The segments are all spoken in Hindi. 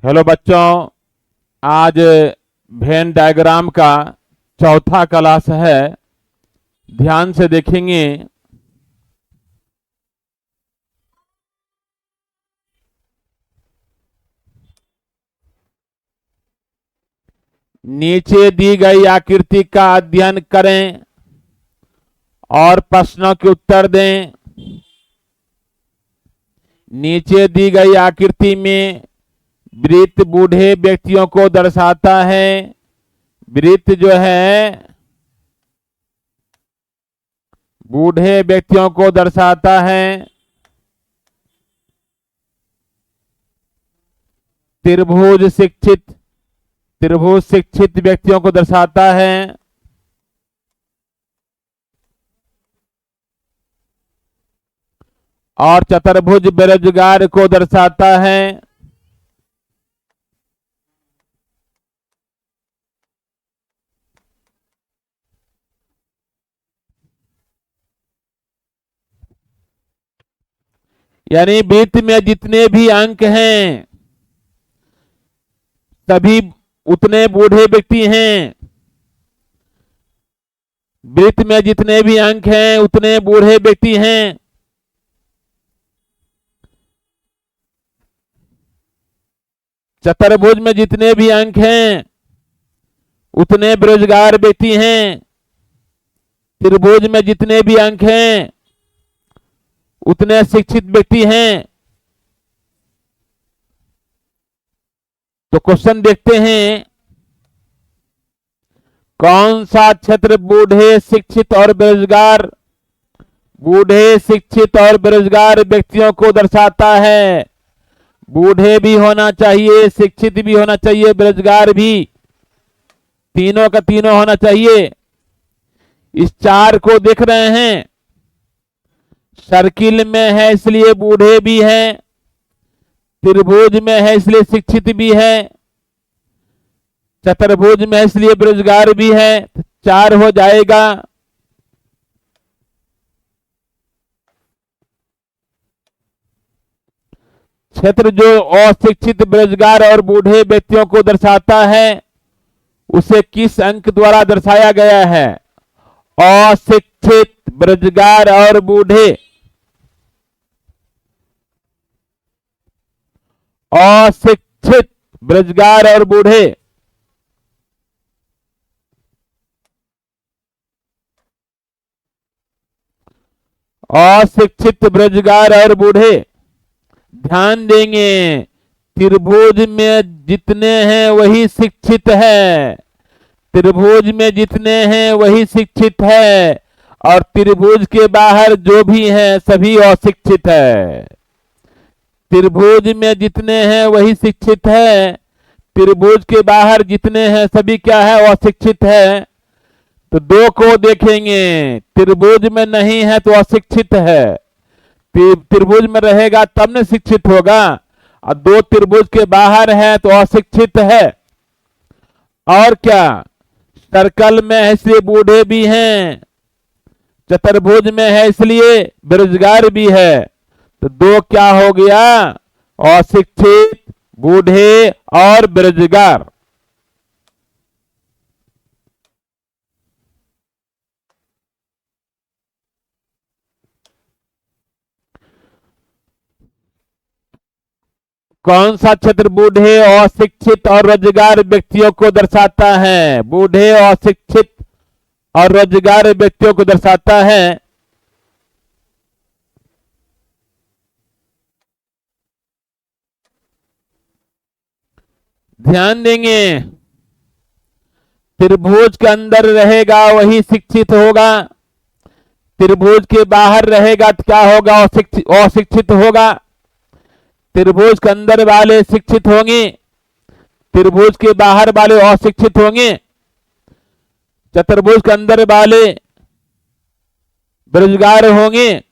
हेलो बच्चों, आज वेन डायग्राम का चौथा क्लास है। ध्यान से देखेंगे। नीचे दी गई आकृति का अध्ययन करें और प्रश्नों के उत्तर दें। नीचे दी गई आकृति में वृत्त बूढ़े व्यक्तियों को दर्शाता है। वृत्त जो है बूढ़े व्यक्तियों को दर्शाता है। त्रिभुज शिक्षित व्यक्तियों को दर्शाता है। और चतुर्भुज बेरोजगार को दर्शाता है। यानी वृत्त में जितने भी अंक हैं सभी उतने बूढ़े व्यक्ति हैं। वृत्त में जितने भी अंक हैं उतने बूढ़े व्यक्ति हैं। चतुर्भुज में जितने भी अंक हैं उतने बेरोजगार व्यक्ति हैं। त्रिभुज में जितने भी अंक हैं उतने शिक्षित व्यक्ति हैं। तो क्वेश्चन देखते हैं, कौन सा क्षेत्र बूढ़े शिक्षित और बेरोजगार व्यक्तियों को दर्शाता है। बूढ़े भी होना चाहिए, शिक्षित भी होना चाहिए, बेरोजगार भी, तीनों का तीनों होना चाहिए। इस चार को देख रहे हैं, सर्किल में है इसलिए बूढ़े भी हैं, त्रिभुज में है इसलिए शिक्षित भी है, चतुर्भुज में है इसलिए बेरोजगार भी है। तो चार हो जाएगा। क्षेत्र जो अशिक्षित, बेरोजगार और बूढ़े व्यक्तियों को दर्शाता है उसे किस अंक द्वारा दर्शाया गया है? अशिक्षित, बेरोजगार और बूढ़े। अशिक्षित, बेरोजगार और बूढ़े। अशिक्षित, बेरोजगार और बूढ़े। ध्यान देंगे, त्रिभुज में जितने हैं वही शिक्षित है। त्रिभुज में जितने हैं वही शिक्षित है और त्रिभुज के बाहर जो भी हैं सभी अशिक्षित है। त्रिभुज में जितने हैं वही शिक्षित है, त्रिभुज के बाहर जितने हैं सभी क्या है? अशिक्षित है। तो दो को देखेंगे, त्रिभुज में नहीं है तो अशिक्षित है, त्रिभुज में रहेगा तब न शिक्षित होगा। और दो त्रिभुज के बाहर है तो अशिक्षित है। और क्या? सर्कल में है इसलिए बूढ़े भी हैं, चतुर्भुज में है इसलिए बेरोजगार भी है। तो दो क्या हो गया? अशिक्षित, बूढ़े और बेरोजगार। कौन सा क्षेत्र बूढ़े, अशिक्षित और रोजगार व्यक्तियों को दर्शाता है? बूढ़े, अशिक्षित और रोजगार व्यक्तियों को दर्शाता है। ध्यान देंगे, त्रिभुज के अंदर रहेगा वही शिक्षित होगा, त्रिभुज के बाहर रहेगा तो क्या होगा? अशिक्षित होगा। त्रिभुज के अंदर वाले शिक्षित होंगे, त्रिभुज के बाहर वाले अशिक्षित होंगे। चतुर्भुज के अंदर वाले बेरोजगार होंगे,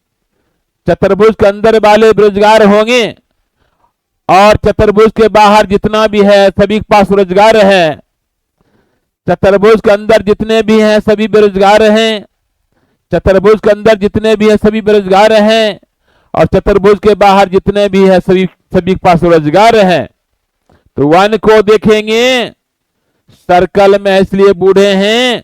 चतुर्भुज के अंदर वाले बेरोजगार होंगे और चतुर्भुज के बाहर जितना भी है सभी के पास रोजगार है। चतुर्भुज के अंदर जितने भी हैं सभी बेरोजगार हैं, चतुर्भुज के अंदर जितने भी हैं सभी बेरोजगार हैं और चतुर्भुज के बाहर जितने भी हैं सभी के पास रोजगार है। तो 1 को देखेंगे, सर्कल में है इसलिए बूढ़े हैं,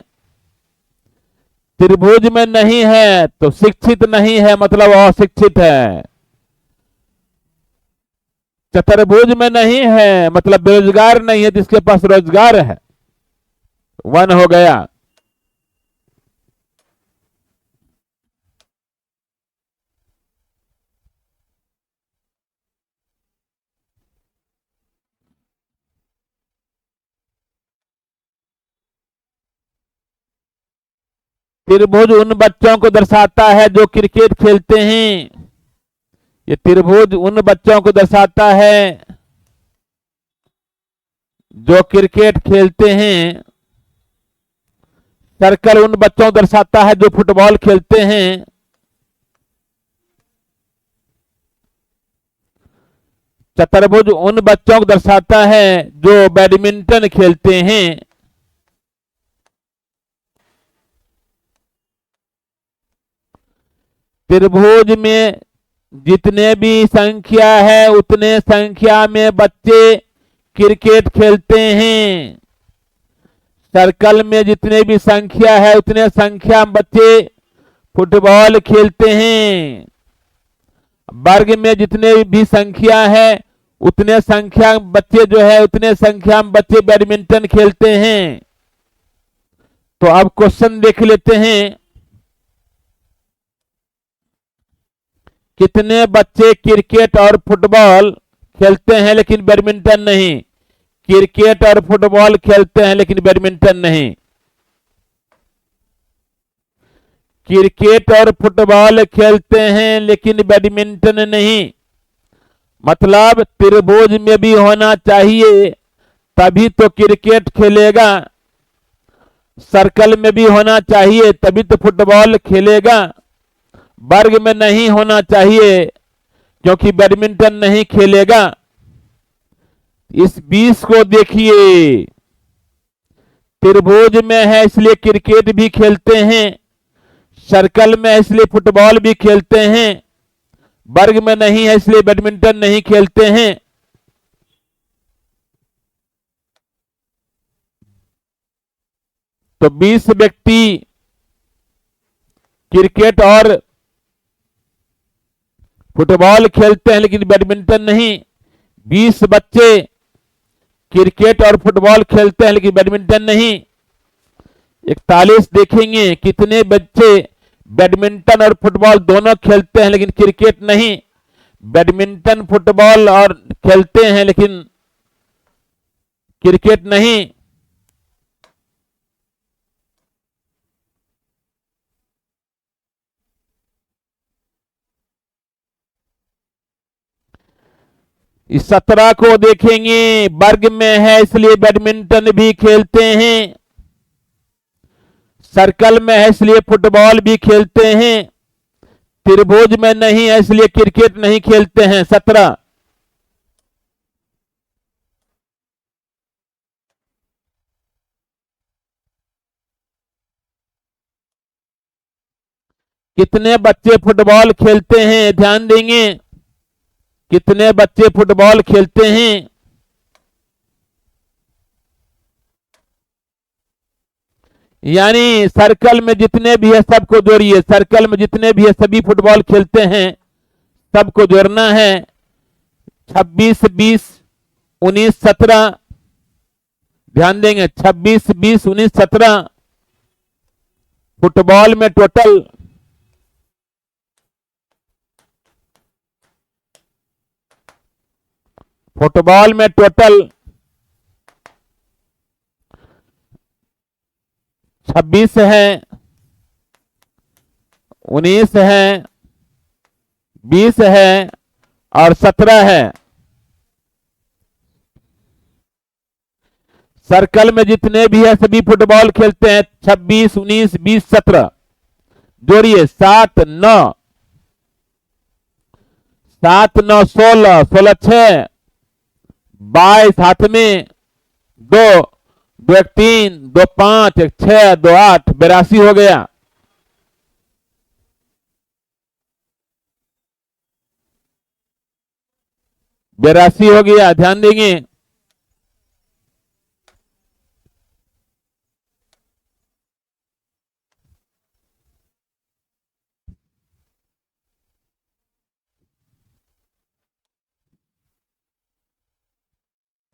त्रिभुज में नहीं है तो शिक्षित नहीं है मतलब अशिक्षित है, चतुर्भुज में नहीं है मतलब बेरोजगार नहीं है, जिसके पास रोजगार है। 1 हो गया। त्रिभुज उन बच्चों को दर्शाता है जो क्रिकेट खेलते हैं। ये त्रिभुज उन बच्चों को दर्शाता है जो क्रिकेट खेलते हैं। सर्कल उन बच्चों को दर्शाता है जो फुटबॉल खेलते हैं। चतुर्भुज उन बच्चों को दर्शाता है जो बैडमिंटन खेलते हैं। त्रिभुज में जितने भी संख्या है उतने संख्या में बच्चे क्रिकेट खेलते हैं। सर्कल में जितने भी संख्या है उतने संख्या में बच्चे फुटबॉल खेलते हैं। वर्ग में जितने भी संख्या है उतने संख्या बच्चे जो है उतने संख्या में बच्चे बैडमिंटन खेलते हैं। तो अब क्वेश्चन देख लेते हैं, कितने बच्चे क्रिकेट और फुटबॉल खेलते हैं लेकिन बैडमिंटन नहीं। क्रिकेट और फुटबॉल खेलते हैं लेकिन बैडमिंटन नहीं। क्रिकेट और फुटबॉल खेलते हैं लेकिन बैडमिंटन नहीं, मतलब त्रिभुज में भी होना चाहिए तभी तो क्रिकेट खेलेगा, सर्कल में भी होना चाहिए तभी तो फुटबॉल खेलेगा, वर्ग में नहीं होना चाहिए क्योंकि बैडमिंटन नहीं खेलेगा। इस 20 को देखिए, त्रिभुज में है इसलिए क्रिकेट भी खेलते हैं, सर्कल में है इसलिए फुटबॉल भी खेलते हैं, वर्ग में नहीं है इसलिए बैडमिंटन नहीं खेलते हैं। तो 20 व्यक्ति क्रिकेट और फुटबॉल खेलते हैं लेकिन बैडमिंटन नहीं। 20 बच्चे क्रिकेट और फुटबॉल खेलते हैं लेकिन बैडमिंटन नहीं। 41 देखेंगे, कितने बच्चे बैडमिंटन और फुटबॉल दोनों खेलते हैं लेकिन क्रिकेट नहीं। बैडमिंटन फुटबॉल और खेलते हैं लेकिन क्रिकेट नहीं। इस 17 को देखेंगे, वर्ग में है इसलिए बैडमिंटन भी खेलते हैं, सर्कल में है इसलिए फुटबॉल भी खेलते हैं, त्रिभुज में नहीं है इसलिए क्रिकेट नहीं खेलते हैं। 17। कितने बच्चे फुटबॉल खेलते हैं, ध्यान देंगे, कितने बच्चे फुटबॉल खेलते हैं। यानी सर्कल में जितने भी है सबको जोड़िए, सर्कल में जितने भी है सभी फुटबॉल खेलते हैं, सबको जोड़ना है। 26, 20, 19, 17, ध्यान देंगे 26, 20, 19, 17 फुटबॉल में टोटल फुटबॉल में टोटल 26 है, 19 है, 20 है और 17 है। सर्कल में जितने भी है सभी फुटबॉल खेलते हैं। 26, 19, 20, 17 जोड़िए, 7, 9, 7, 9, 16, 16, 6, 22 हाथ में, 2, 2, 1, 3, 2, 5, 1, 6, 2, 8, 82 हो गया। बेरासी हो गया, ध्यान देंगे।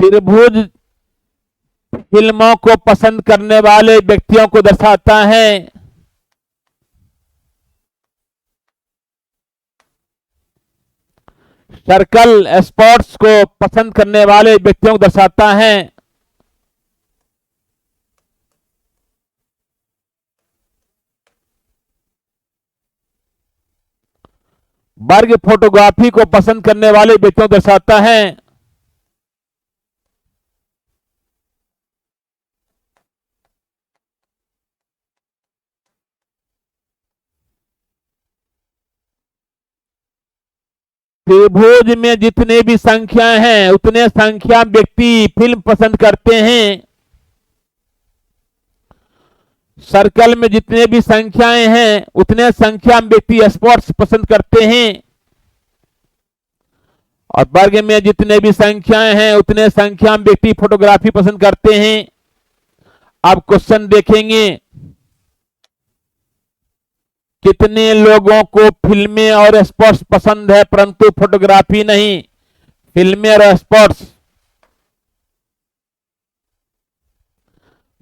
त्रिभुज फिल्मों को पसंद करने वाले व्यक्तियों को दर्शाता है। सर्कल स्पोर्ट्स को पसंद करने वाले व्यक्तियों को दर्शाता है। वर्ग फोटोग्राफी को पसंद करने वाले व्यक्तियों को दर्शाता है। त्रिभुज में जितने भी संख्याएं हैं उतने संख्या व्यक्ति फिल्म पसंद करते हैं। सर्कल में जितने भी संख्याएं हैं उतने संख्या व्यक्ति स्पोर्ट्स पसंद करते हैं। और वर्ग में जितने भी संख्याएं हैं उतने संख्या व्यक्ति फोटोग्राफी पसंद करते हैं। अब क्वेश्चन देखेंगे, कितने लोगों को फिल्में और स्पोर्ट्स पसंद है परंतु फोटोग्राफी नहीं? फिल्में और स्पोर्ट्स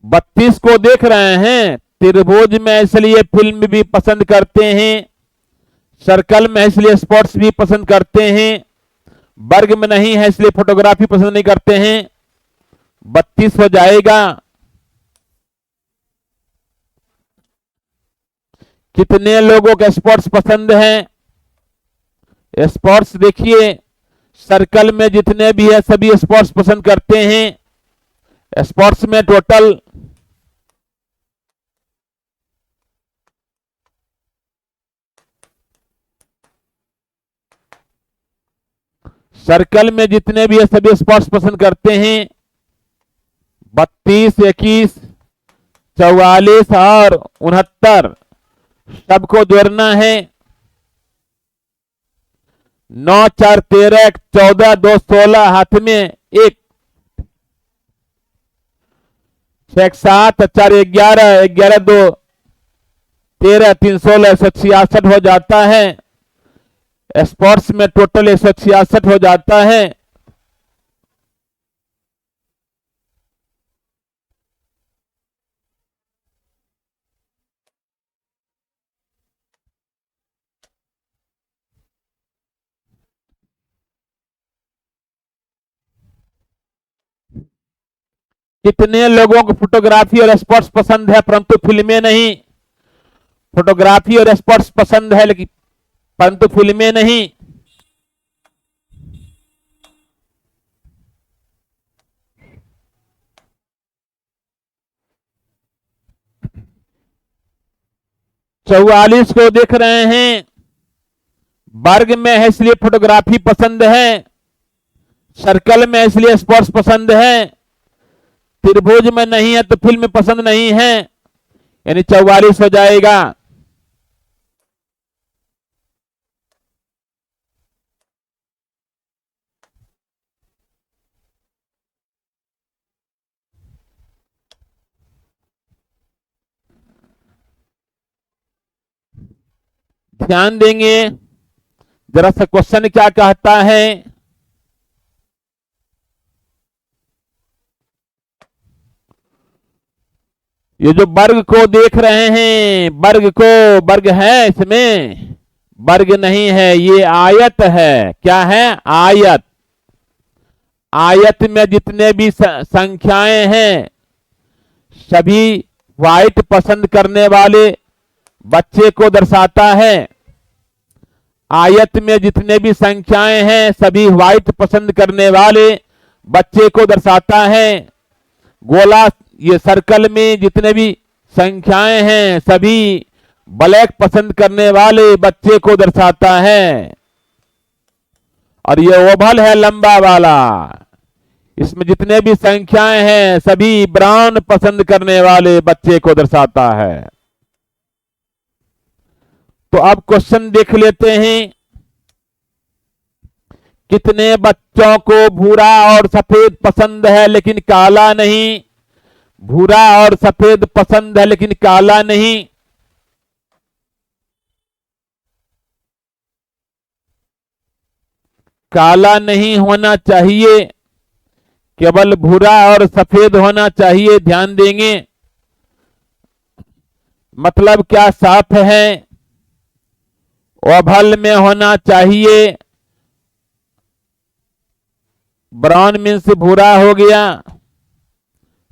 32 को देख रहे हैं। त्रिभुज में इसलिए फिल्म भी पसंद करते हैं, सर्कल में इसलिए स्पोर्ट्स भी पसंद करते हैं, वर्ग में नहीं है इसलिए फोटोग्राफी पसंद नहीं करते हैं। 32 हो जाएगा। कितने लोगों को स्पोर्ट्स पसंद है? स्पोर्ट्स देखिए, सर्कल में जितने भी है सभी स्पोर्ट्स पसंद करते हैं। स्पोर्ट्स में टोटल सर्कल में जितने भी है सभी स्पोर्ट्स पसंद करते हैं। 32, 21, 44 और 69 सबको जोड़ना है। 9 4 13 14 2 16 हाथ में 1 6 7 4 11 11 2 13 3 16 166 हो जाता है। स्पोर्ट्स में टोटल 166 हो जाता है। कितने लोगों को फोटोग्राफी और स्पोर्ट्स पसंद है परंतु फिल्में नहीं? फोटोग्राफी और स्पोर्ट्स पसंद है लेकिन परंतु फिल्में नहीं। चौवालीस को देख रहे हैं। वर्ग में है इसलिए फोटोग्राफी पसंद है, सर्कल में इसलिए स्पोर्ट्स पसंद है, त्रिभुज में नहीं है तो फिल्म पसंद नहीं है, यानी 44 हो जाएगा। ध्यान देंगे जरा सा क्वेश्चन क्या कहता है। ये जो वर्ग को देख रहे हैं, वर्ग है इसमें? वर्ग नहीं है, ये आयत है। क्या है? आयत। आयत में जितने भी संख्याएं हैं सभी व्हाइट पसंद करने वाले बच्चे को दर्शाता है। आयत में जितने भी संख्याएं हैं सभी व्हाइट पसंद करने वाले बच्चे को दर्शाता है। गोला, ये सर्कल में जितने भी संख्याएं हैं सभी ब्लैक पसंद करने वाले बच्चे को दर्शाता है। और ये ओवल है लंबा वाला, इसमें जितने भी संख्याएं हैं सभी ब्राउन पसंद करने वाले बच्चे को दर्शाता है। तो अब क्वेश्चन देख लेते हैं। कितने बच्चों को भूरा और सफेद पसंद है लेकिन काला नहीं? भूरा और सफेद पसंद है लेकिन काला नहीं। काला नहीं होना चाहिए, केवल भूरा और सफेद होना चाहिए, ध्यान देंगे। मतलब क्या साफ है, ओवल में होना चाहिए। ब्राउन मीन्स भूरा हो गया,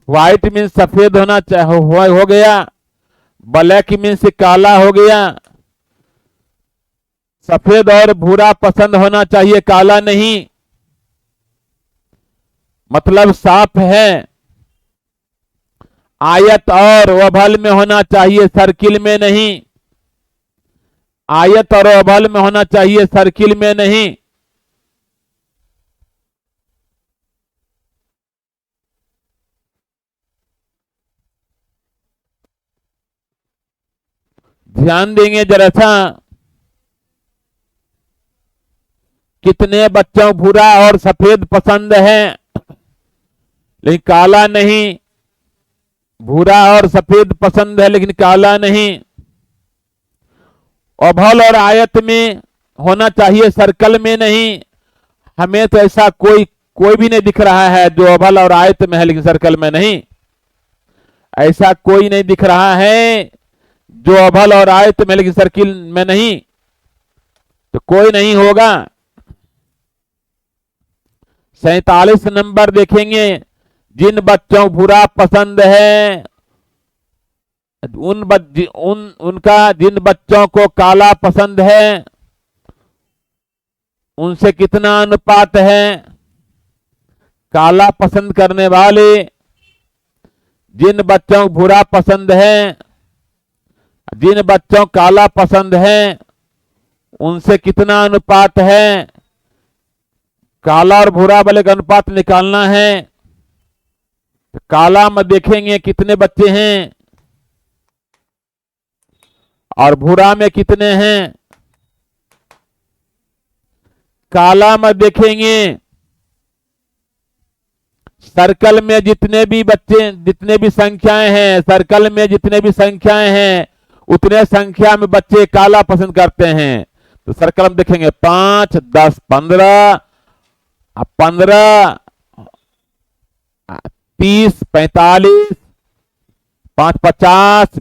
व्हाइट मीन्स सफेद होना हो गया, ब्लैक मीन्स काला हो गया। सफेद और भूरा पसंद होना चाहिए, काला नहीं। मतलब साफ है। आयत और ओवल में होना चाहिए, सर्किल में नहीं। आयत और ओवल में होना चाहिए, सर्किल में नहीं। ध्यान देंगे जरा सा। कितने बच्चों भूरा और सफेद पसंद है, लेकिन काला नहीं। भूरा और सफेद पसंद है लेकिन काला नहीं। ओवल और आयत में होना चाहिए, सर्कल में नहीं। हमें तो ऐसा कोई कोई भी नहीं दिख रहा है जो ओवल और आयत में है लेकिन सर्कल में नहीं। ऐसा कोई नहीं दिख रहा है जो ओवल और आयत में लेकिन सर्किल में नहीं, तो कोई नहीं होगा। 47 नंबर देखेंगे। जिन बच्चों भूरा पसंद है उनका जिन बच्चों को काला पसंद है उनसे कितना अनुपात है। काला पसंद करने वाले जिन बच्चों को भूरा पसंद है, जिन बच्चों काला पसंद है उनसे कितना अनुपात है। काला और भूरा वाले का अनुपात निकालना है। तो काला में देखेंगे कितने बच्चे हैं और भूरा में कितने हैं। काला में देखेंगे सर्कल में जितने भी बच्चे, जितने भी संख्याएं हैं, सर्कल में जितने भी संख्याएं हैं उतने संख्या में बच्चे काला पसंद करते हैं। तो सर्कल में देखेंगे 5, 10, 15, 15, 30, 45, 5, 50,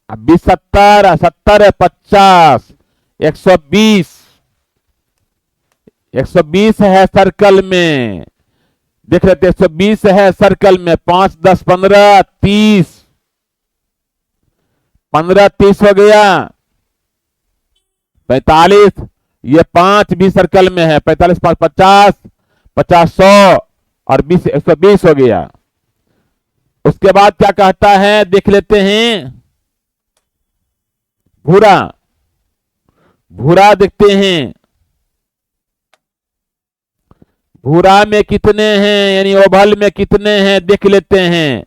20, 70, 70, 50, 120। 120 है सर्कल में, देख लेते 120 है सर्कल में। 5, 10, 15, 30, 15, 30 हो गया। 45, ये 5 भी सर्कल में है। 45, 5, 50, 50, 100 और 20, 120 हो गया। उसके बाद क्या कहता है देख लेते हैं। भूरा, भूरा देखते हैं। भूरा में कितने हैं, यानी ओवल में कितने हैं देख लेते हैं।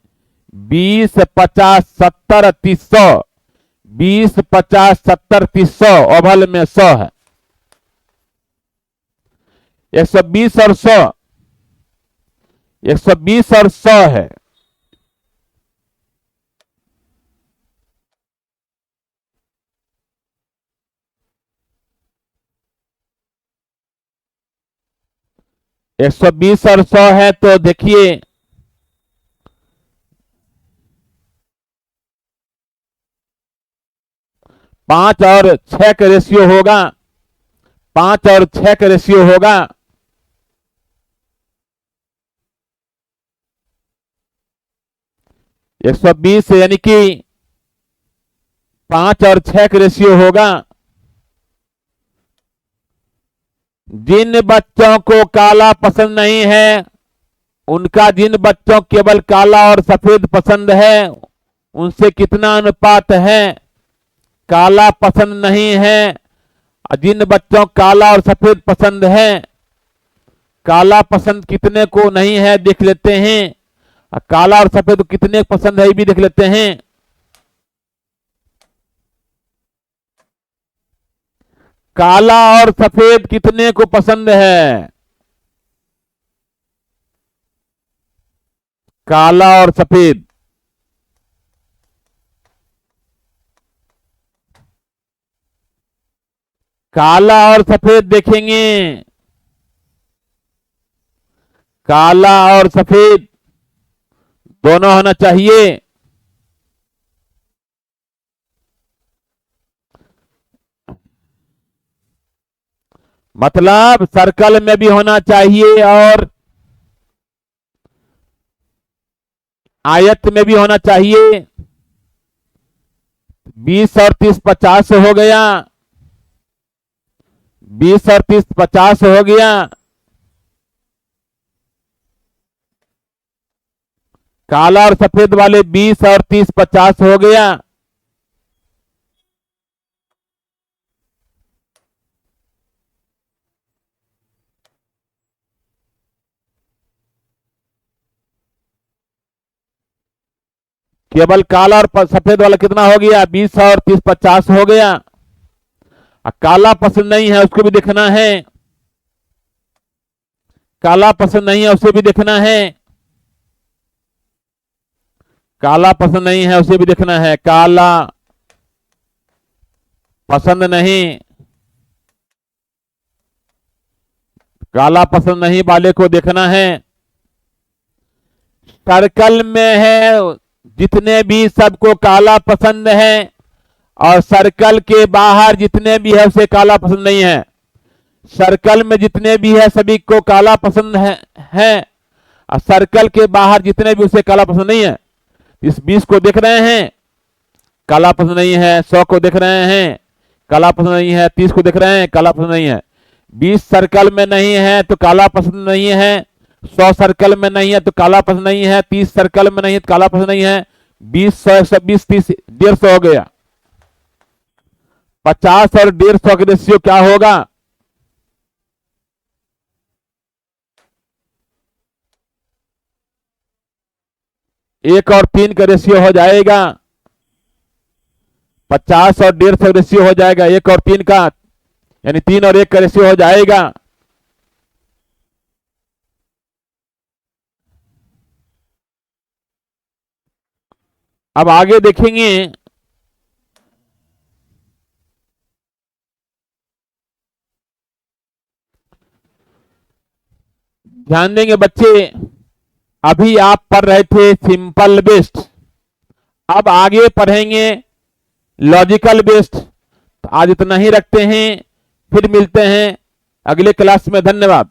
20, 50, 70, 30, 100। 20, 50, 70, 30, 100। ओवल में 100 है। 120 और 100, 120 और 100 है। एक 120 और 100 है तो देखिए 5 और 6 का रेशियो होगा। 5 और 6 का रेशियो होगा। 120 यानी कि 5 और 6 का रेशियो होगा। जिन बच्चों को काला पसंद नहीं है उनका, जिन बच्चों केवल काला और सफेद पसंद है उनसे कितना अनुपात है। काला पसंद नहीं है, जिन बच्चों काला और सफेद पसंद है, काला पसंद कितने को नहीं है देख लेते हैं। काला और सफेद कितने पसंद है ये भी देख लेते हैं। काला और सफेद कितने को पसंद है। काला और सफेद, काला और सफेद देखेंगे। काला और सफेद दोनों होना चाहिए। मतलब सर्कल में भी होना चाहिए और आयत में भी होना चाहिए। 20 और 30 50 हो गया। 20 और 30 50 हो गया। काला और सफेद वाले 20 और 30 50 हो गया। केवल काला और सफेद वाला कितना हो गया? 20 और 30 50 हो गया। काला पसंद नहीं है उसको भी देखना है। काला पसंद नहीं है उसे भी देखना है। काला पसंद नहीं है उसे भी देखना है। काला पसंद नहीं, काला पसंद नहीं वाले को देखना है। सर्कल में है जितने भी सबको काला पसंद है, और सर्कल के बाहर जितने भी है उसे काला पसंद नहीं है। सर्कल में जितने भी है सभी को काला पसंद है और सर्कल के बाहर जितने भी उसे काला पसंद नहीं है। इस 20 को देख रहे हैं, काला पसंद नहीं है। 100 को देख रहे हैं, काला पसंद नहीं है। 30 को देख रहे हैं, काला पसंद नहीं है। 20 सर्कल में नहीं है तो काला पसंद नहीं है। 100 सर्कल में नहीं है तो काला पसंद नहीं है। 30 सर्कल में नहीं है तो काला पसंद नहीं है। 20 100 120 30 150 हो गया। 50 और 150 का रेशियो क्या होगा? 1 और 3 का रेशियो हो जाएगा। 50 और 150 रेशियो हो जाएगा 1 और 3 का, यानी 3 और 1 का रेशियो हो जाएगा। अब आगे देखेंगे। ध्यान देंगे बच्चे, अभी आप पढ़ रहे थे सिंपल बेस्ड, अब आगे पढ़ेंगे लॉजिकल बेस्ड। तो आज इतना ही रखते हैं, फिर मिलते हैं अगले क्लास में। धन्यवाद।